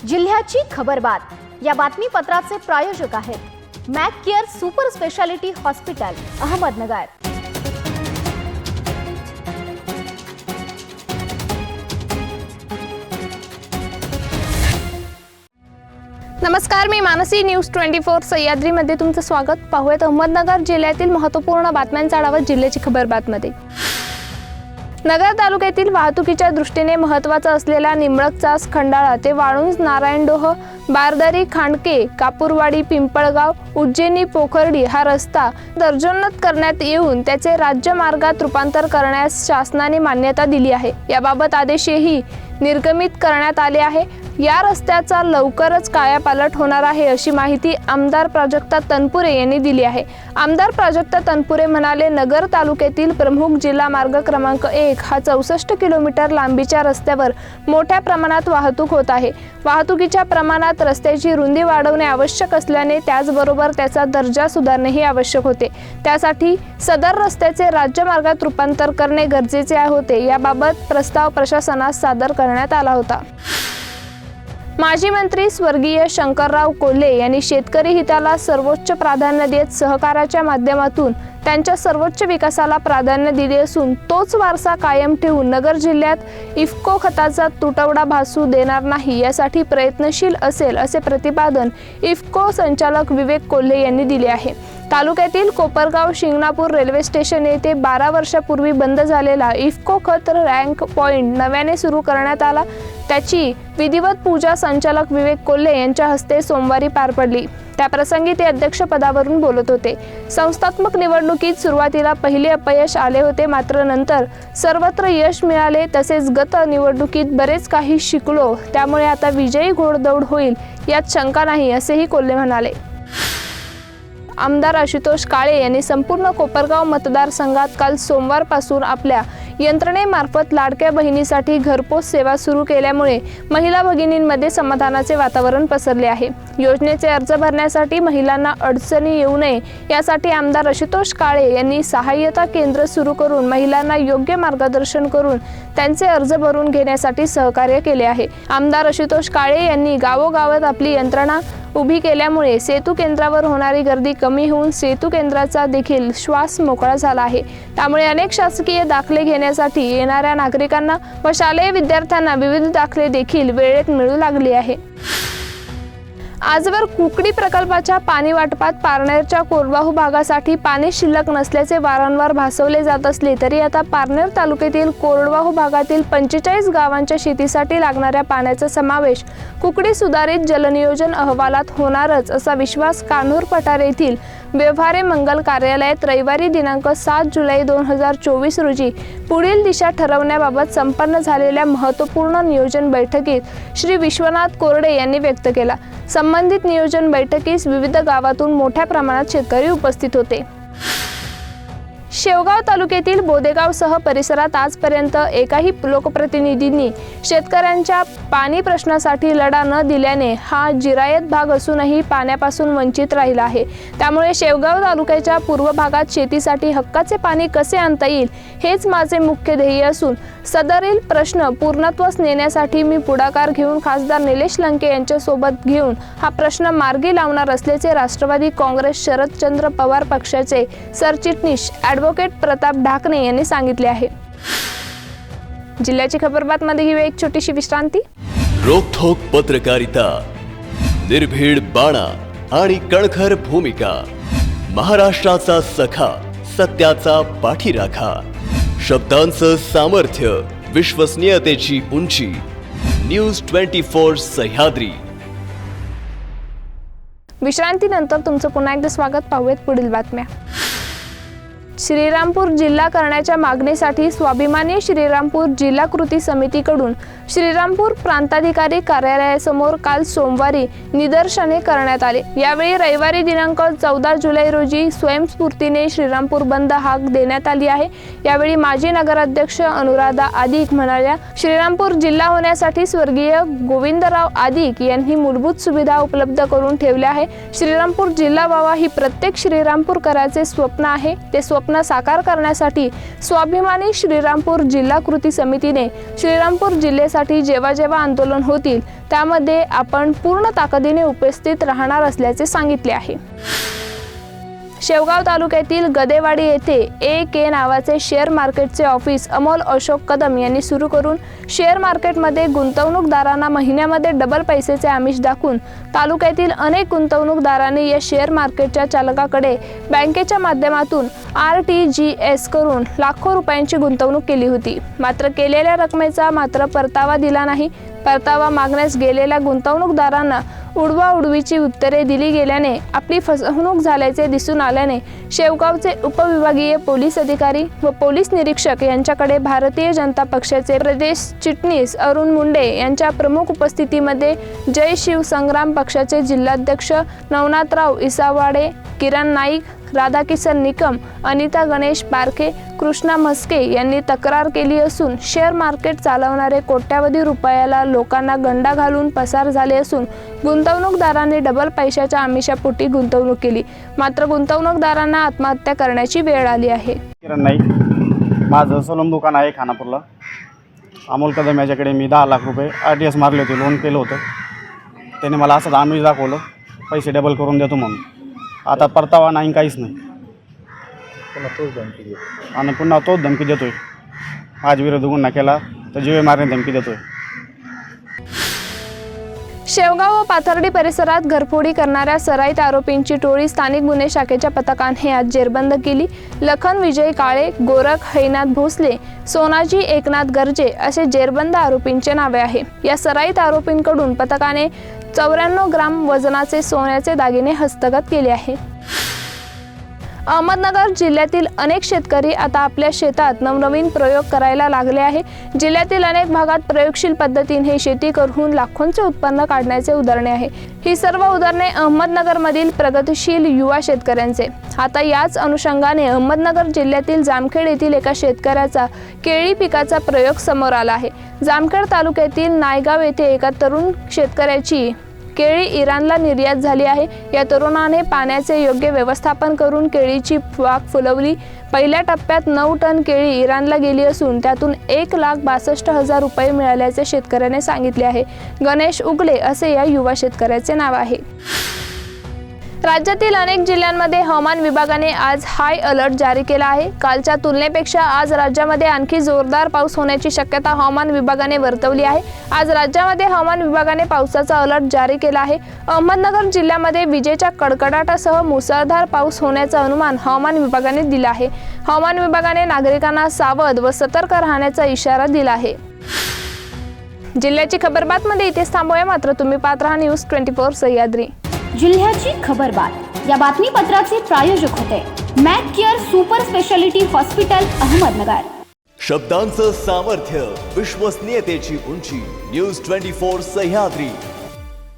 जिल्ह्याची खबरबात या बातमीपत्राचे प्रायोजक आहेत Mac Care Super Speciality Hospital Ahmednagar. नमस्कार, मी मानसी न्यूज 24 सह्याद्रीमध्ये तुमचं स्वागत। पाहूयात अहमदनगर जिल्ह्यातील महत्त्वपूर्ण बातम्यांचा आढावा जिल्ह्याची खबरबातमध्ये। नगर तालुक्यातील वाहतुकीच्या दृष्टीने महत्त्वाचा असलेला निंबळकचा खंडाळा ते वाळुंज, नारायणडोह, बारदारी, खांडके, कापूरवाडी, पिंपळगाव, उज्जैनी, पोखर्डी हा रस्ता दर्जोन्नत करण्यात येऊन त्याचे राज्य मार्गात रूपांतर करण्यास शासनाने मान्यता दिली आहे। याबाबत आदेशही निर्गमित करण्यात आले आहे। या रस्त्याचा लवकरच कायापालट होणार आहे अशी माहिती आमदार प्राजक्ता तनपुरे यांनी दिली आहे। आमदार प्राजक्ता तनपुरे म्हणाले, नगर तालुक्यातील प्रमुख जिल्हा मार्ग क्रमांक 1 हा 64 किलोमीटर लांबीच्या रस्त्यावर मोठ्या प्रमाणात वाहतूक होत आहे। वाहतुकीच्या प्रमाणात रस्त्याची रुंदी वाढवणे आवश्यक असल्याने त्याचबरोबर त्याचा दर्जा सुधारणेही आवश्यक होते। त्यासाठी सदर रस्त्याचे राज्य मार्गात रूपांतर करणे गरजेचे होते। याबाबत प्रस्ताव प्रशासनास सादर करण्यात आला होता। माजी मंत्री स्वर्गीय शंकरराव कोल्हे यांनी शेतकरी हिताला सर्वोच्च प्राधान्य देत सहकाराच्या माध्यमातून त्यांच्या सर्वोच्च विकासाला प्राधान्य दिले असून तोच वारसा कायम ठेवून नगर जिल्ह्यात इफ्को खताचा तुटवडा भासू देणार नाही यासाठी प्रयत्नशील असेल असे प्रतिपादन इफ्को संचालक विवेक कोल्हे यांनी दिले आहे। तालुक्यातील कोपरगाव शिंगणापूर रेल्वे स्टेशन येथे 12 वर्षापूर्वी बंद झालेला इफ्को खत रँक पॉइंट नव्याने सुरू करण्यात आला। त्याची विधिवत पूजा संचालक विवेक कोल्हे यांच्या हस्ते सोमवारी पार पडली। त्याप्रसंगी ते अध्यक्षपदावरून बोलत होते। संस्थात्मक निवडणुकीत सुरुवातीला पहिले अपयश आले होते, मात्र नंतर सर्वत्र यश मिळाले। तसेच गत निवडणुकीत बरेच काही शिकलो, त्यामुळे आता विजयी घोडदौड होईल यात शंका नाही असेही कोल्हे म्हणाले। आमदार आशुतोष काळे यांनी संपूर्ण कोपरगाव मतदारसंघात काल सोमवारपासून आपल्या यंत्रणेमार्फत लाडक्या बहिणीसाठी घरपोच सेवा सुरू केल्यामुळे महिला भगिनींमध्ये समाधानाचे वातावरण पसरले आहे। योजनेचे अर्ज भरण्यासाठी महिलांना अडचणी येऊ नये यासाठी आमदार आशुतोष काळे यांनी सहाय्यता केंद्र सुरू करून महिलांना योग्य मार्गदर्शन करून त्यांचे अर्ज भरून घेण्यासाठी सहकार्य केले आहे। आमदार आशुतोष काळे यांनी गावोगावात आपली यंत्रणा उभी केल्यामुळे सेतू केंद्रावर होणारी गर्दी कमी होऊन सेतू केंद्राचा देखील श्वास मोकळा झाला आहे। त्यामुळे अनेक शासकीय दाखले घेण्यासाठी येणाऱ्या नागरिकांना व शालेय विद्यार्थ्यांना विविध दाखले देखील वेळेत मिळू लागले आहे। आजवर कुकडी प्रकल्पाच्या पाणी वाटपात पारनेरच्या कोरडवाहू भागासाठी पाणी शिल्लक नसल्याचे वारंवार भासवले जात असले तरी आता पारनेर तालुक्यातील कोरडवाहू भागातील 45 गावांच्या शेतीसाठी लागणाऱ्या पाण्याचा समावेश कुकडी सुधारित जलनियोजन अहवालात होणारच असा विश्वास कान्होर पठार येथील व्यवहारे मंगल कार्यालयात रविवारी दिनांक 7 जुलै 2024 रोजी पुढील दिशा ठरवण्याबाबत संपन्न झालेल्या महत्त्वपूर्ण नियोजन बैठकीत श्री विश्वनाथ कोरडे यांनी व्यक्त केला। संबंधित नियोजन बैठकीस विविध गावातून मोठ्या प्रमाणात शेतकरी उपस्थित होते। शेवगाव तालुक्यातील बोदेगावसह परिसरात आजपर्यंत एकाही लोकप्रतिनिधींनी शेतकऱ्यांच्या पाणी प्रश्नासाठी लढा न दिल्याने हा जिरायत भाग असूनही पाण्यापासून वंचित राहिला आहे। त्यामुळे शेवगाव तालुक्याच्या पूर्व भागात शेतीसाठी हक्काचे पाणी कसे आणता येईल हेच माझे मुख्य ध्येय असून सदरील प्रश्न पूर्णत्वास नेण्यासाठी मी पुढाकार घेऊन खासदार निलेश लंके यांच्या सोबत घेऊन हा प्रश्न मार्गी लावणार असल्याचे राष्ट्रवादी काँग्रेस शरदचंद्र पवार पक्षाचे सरचिटणीस ॲडव्होकेट प्रताप ढाकणे यांनी सांगितले आहे। जिल्ह्याची खबरबातमध्ये घेऊया एक छोटीशी विश्रांती। रोखोक पत्रकारिता, निर्भीड बाणा आणि कणखर भूमिका, महाराष्ट्राचा सखा, सत्याचा पाठीराखा, शब्दांचं सामर्थ्य, विश्वसनीयतेची उंची, न्यूज 24 सह्याद्री। विश्रांतीनंतर तुमचं पुन्हा एकदा स्वागत। पाहूयात पुढील बातम्या। श्रीरामपूर जिल्हा करण्याच्या मागणीसाठी स्वाभिमानी श्रीरामपूर जिल्हा कृती समितीकडून श्रीरामपूर प्रांताधिकारी कार्यालयासमोर काल सोमवारी निदर्शने करण्यात आले। यावेळी रविवारी दिनांक 14 जुलै रोजी स्वयंस्फूर्तीने श्रीरामपूर बंद हाक देण्यात आली आहे। यावेळी माजी नगराध्यक्ष अनुराधा आदिक म्हणाल्या, श्रीरामपूर जिल्हा होण्यासाठी स्वर्गीय गोविंदराव आदिक यांनी मूलभूत सुविधा उपलब्ध करून ठेवल्या आहे। श्रीरामपूर जिल्हा व्हावा ही प्रत्येक श्रीरामपूरकराचे स्वप्न आहे। ते स्वप्न स्वप्न साकार करण्यासाठी स्वाभिमानी श्रीरामपूर जिल्हा कृती समितीने श्रीरामपूर जिल्ह्यासाठी जेव्हा जेव्हा आंदोलन होतील त्यामध्ये आपण पूर्ण ताकदीने उपस्थित राहणार असल्याचे सांगितले आहे। शेवगाव तालुक्यातील गदेवाडी येथे AK नावाचे शेअर मार्केटचे ऑफिस अमोल अशोक कदम यांनी सुरू करून शेअर मार्केटमध्ये गुंतवणूकदारांना महिन्यामध्ये डबल पैसेचे आमिष दाखवून तालुक्यातील अनेक गुंतवणूकदारांनी या शेअर मार्केटच्या चालकाकडे बँकेच्या माध्यमातून RTGS करून लाखो रुपयांची गुंतवणूक केली होती। मात्र केलेल्या रकमेचा परतावा दिला नाही। परतावा मागण्यास गेलेल्या गुंतवणूकदारांना उडवाउडवीची उत्तरे दिली गेल्याने आपली फसवणूक झाल्याचे दिसून आल्याने शेवगावचे उपविभागीय पोलीस अधिकारी व पोलीस निरीक्षक यांच्याकडे भारतीय जनता पक्षाचे प्रदेश चिटणीस अरुण मुंडे यांच्या प्रमुख उपस्थितीमध्ये जय शिव संग्राम पक्षाचे जिल्हाध्यक्ष नवनाथराव इसावाडे, किरण नाईक, राधाकिशन निकम, अनिता गणेश बारके, कृष्णा म्हस्के यांनी तक्रार केली असून शेअर मार्केट चालवणारे कोट्यावधी रुपयाला लोकांना गंडा घालून पसार झाले असून गुंतवणूकदारांनी डबल पैशाच्या आमिषापोटी गुंतवणूक केली। मात्र गुंतवणूकदारांना आत्महत्या करण्याची वेळ आली आहे। किरण नाईक, माझं सलून दुकान आहे खानापूरला। अमोल कदम याच्याकडे मी 10 लाख रुपये RTGS मारले होते, लोन केलं होतं। त्याने मला असंच आमिष दाखवलं पैसे डबल करून देतो म्हणून। आता परतावा नाही, काहीच नाही, आणि पुन्हा तोच धमकी देतोय। माझ्या विरुद्ध गुन्हा केला तर जीवे मारण्याची धमकी देतोय। शेवगाव व पाथर्डी परिसरात घरफोडी करणाऱ्या सराईत आरोपींची टोळी स्थानिक गुन्हे शाखेच्या पथकाने आज जेरबंद केली। लखन विजय काळे, गोरख हैनाथ भोसले, सोनाजी एकनाथ गर्जे असे जेरबंद आरोपींचे नावे आहे। या सराईत आरोपींकडून पथकाने 94 ग्राम वजनाचे सोन्याचे दागिने हस्तगत केले आहे। अहमदनगर जिल्ह्यातील अनेक शेतकरी आता आपल्या शेतात नवनवीन प्रयोग करायला लागले आहे। जिल्ह्यातील अनेक भागात प्रयोगशील पद्धतीने शेती करून लाखोंचे उत्पन्न काढण्याचे उदाहरणे आहे। ही सर्व उदाहरणे अहमदनगरमधील प्रगतिशील युवा शेतकऱ्यांचे। आता याच अनुषंगाने अहमदनगर जिल्ह्यातील जामखेड येथील एका शेतकऱ्याचा केळी पिकाचा प्रयोग समोर आला आहे। जामखेड तालुक्यातील नायगाव येथे एका तरुण शेतकऱ्याची केळी इराणला निर्यात झाली आहे। या तरुणाने पाण्याचे योग्य व्यवस्थापन करून केळीची बाग फुलवली। पहिल्या टप्प्यात 9 टन केळी इराणला गेली असून त्यातून 1,62,000 रुपये मिळाल्याचे शेतकऱ्याने सांगितले आहे। गणेश उगले असे या युवा शेतकऱ्याचे नाव आहे। राज्यातील अनेक जिल्ह्यांमध्ये हवामान विभागाने आज हाय अलर्ट जारी केला आहे। कालच्या तुलनेपेक्षा आज राज्यामध्ये आणखी जोरदार पाऊस होण्याची शक्यता हवामान विभागाने वर्तवली आहे। आज राज्यामध्ये हवामान विभागाने पावसाचा अलर्ट जारी केला आहे। अहमदनगर जिल्ह्यामध्ये विजेच्या कडकडाटासह मुसळधार पाऊस होण्याचा अनुमान हवामान विभागाने दिला आहे। हवामान विभागाने नागरिकांना सावध व सतर्क राहण्याचा इशारा दिला आहे। जिल्ह्याची खबरबातमध्ये इथेच थांबूया, मात्र तुम्ही पाहत राहा न्यूज 24 सह्याद्री। जिल्ह्याची खबरबात या बातमीपत्राचे प्रायोजक होते Mac Care Super Speciality Hospital Ahmednagar. शब्दांचं सामर्थ्य, विश्वसनीयतेची उंची, न्यूज 24 सह्याद्री।